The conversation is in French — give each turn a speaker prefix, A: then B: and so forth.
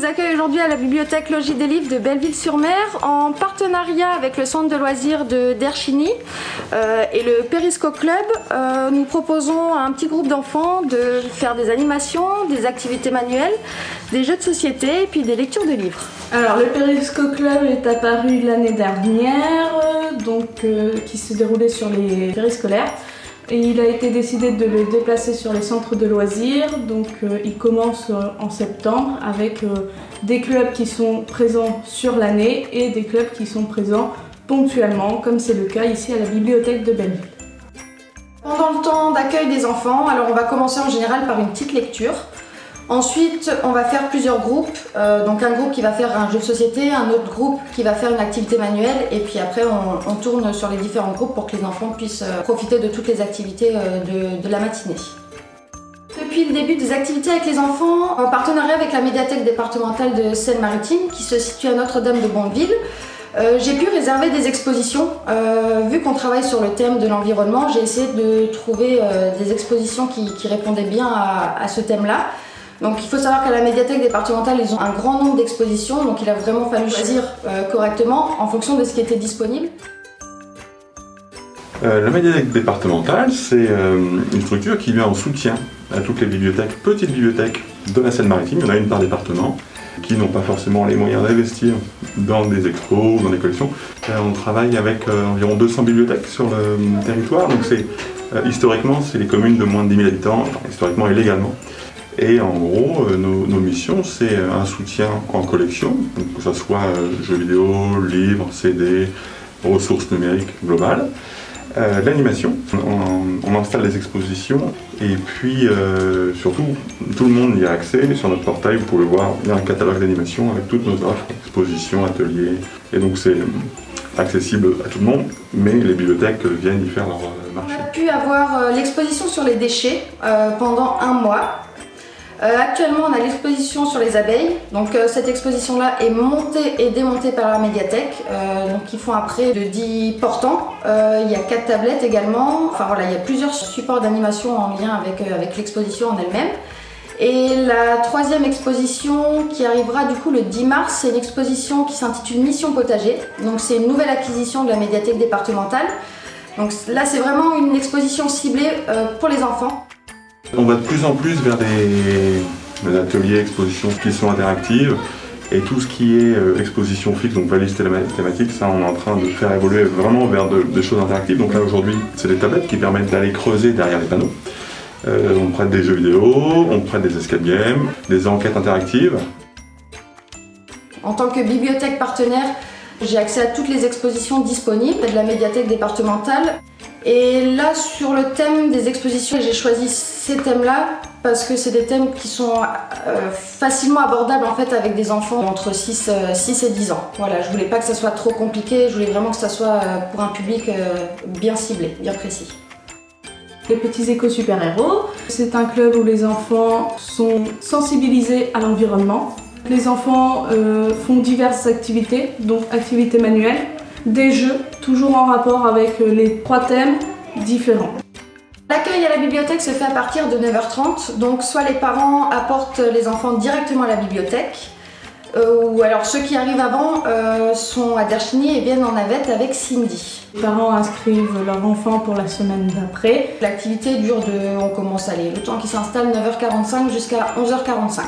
A: accueille aujourd'hui à la bibliothèque Logis des Livres de Belleville-sur-Mer en partenariat avec le centre de loisirs de d'Erchigny et le Périscope Club. Nous proposons à un petit groupe d'enfants de faire des animations, des activités manuelles, des jeux de société et puis des lectures de livres.
B: Alors le Périscope Club est apparu l'année dernière, qui se déroulait sur les périscolaires. Et il a été décidé de le déplacer sur les centres de loisirs, il commence en septembre avec des clubs qui sont présents sur l'année et des clubs qui sont présents ponctuellement, comme c'est le cas ici à la bibliothèque de Belleville.
A: Pendant le temps d'accueil des enfants, alors on va commencer en général par une petite lecture. Ensuite, on va faire plusieurs groupes, donc un groupe qui va faire un jeu de société, un autre groupe qui va faire une activité manuelle et puis après on tourne sur les différents groupes pour que les enfants puissent profiter de toutes les activités de la matinée. Depuis le début des activités avec les enfants, en partenariat avec la médiathèque départementale de Seine-Maritime qui se situe à Notre-Dame de Bonneville, j'ai pu réserver des expositions. Vu qu'on travaille sur le thème de l'environnement, j'ai essayé de trouver des expositions qui répondaient bien à ce thème-là. Donc il faut savoir qu'à la médiathèque départementale, ils ont un grand nombre d'expositions, donc il a vraiment fallu choisir correctement en fonction de ce qui était disponible.
C: La médiathèque départementale, c'est une structure qui vient en soutien à toutes les bibliothèques, petites bibliothèques de la Seine-Maritime. Il y en a une par département, qui n'ont pas forcément les moyens d'investir dans des expos ou dans des collections. On travaille avec environ 200 bibliothèques sur le territoire, donc historiquement, c'est les communes de moins de 10 000 habitants, historiquement et légalement. Et en gros, nos missions, c'est un soutien en collection, donc que ce soit jeux vidéo, livres, CD, ressources numériques globales, l'animation, on installe des expositions et puis surtout, tout le monde y a accès. Sur notre portail, vous pouvez voir, il y a un catalogue d'animation avec toutes nos offres, expositions, ateliers, et donc c'est accessible à tout le monde, mais les bibliothèques viennent y faire leur marché.
A: On a pu avoir l'exposition sur les déchets pendant un mois. Actuellement, on a l'exposition sur les abeilles. Donc cette exposition-là est montée et démontée par la médiathèque. Donc ils font après de 10 portants. Il y a 4 tablettes également. Enfin voilà, il y a plusieurs supports d'animation en lien avec l'exposition en elle-même. Et la troisième exposition qui arrivera du coup le 10 mars, c'est une exposition qui s'intitule Mission Potager. Donc c'est une nouvelle acquisition de la médiathèque départementale. Donc là, c'est vraiment une exposition ciblée pour les enfants.
C: On va de plus en plus vers des ateliers, expositions qui sont interactives et tout ce qui est exposition fixe, donc valise thématique, ça on est en train de faire évoluer vraiment vers des choses interactives. Donc là aujourd'hui, c'est des tablettes qui permettent d'aller creuser derrière les panneaux. On prête des jeux vidéo, on prête des escape games, des enquêtes interactives.
A: En tant que bibliothèque partenaire, j'ai accès à toutes les expositions disponibles de la médiathèque départementale. Et là, sur le thème des expositions, j'ai choisi ces thèmes-là parce que c'est des thèmes qui sont facilement abordables en fait avec des enfants entre 6 et 10 ans. Voilà, je voulais pas que ça soit trop compliqué, je voulais vraiment que ça soit pour un public bien ciblé, bien précis.
B: Les petits échos super-héros, c'est un club où les enfants sont sensibilisés à l'environnement. Les enfants font diverses activités, donc activités manuelles, des jeux, toujours en rapport avec les 3 thèmes différents.
A: L'accueil à la bibliothèque se fait à partir de 9h30, donc soit les parents apportent les enfants directement à la bibliothèque, ou alors ceux qui arrivent avant sont à Derchigny et viennent en navette avec Cindy.
B: Les parents inscrivent leur enfant pour la semaine d'après.
A: L'activité dure on commence le temps qui s'installe 9h45 jusqu'à 11h45.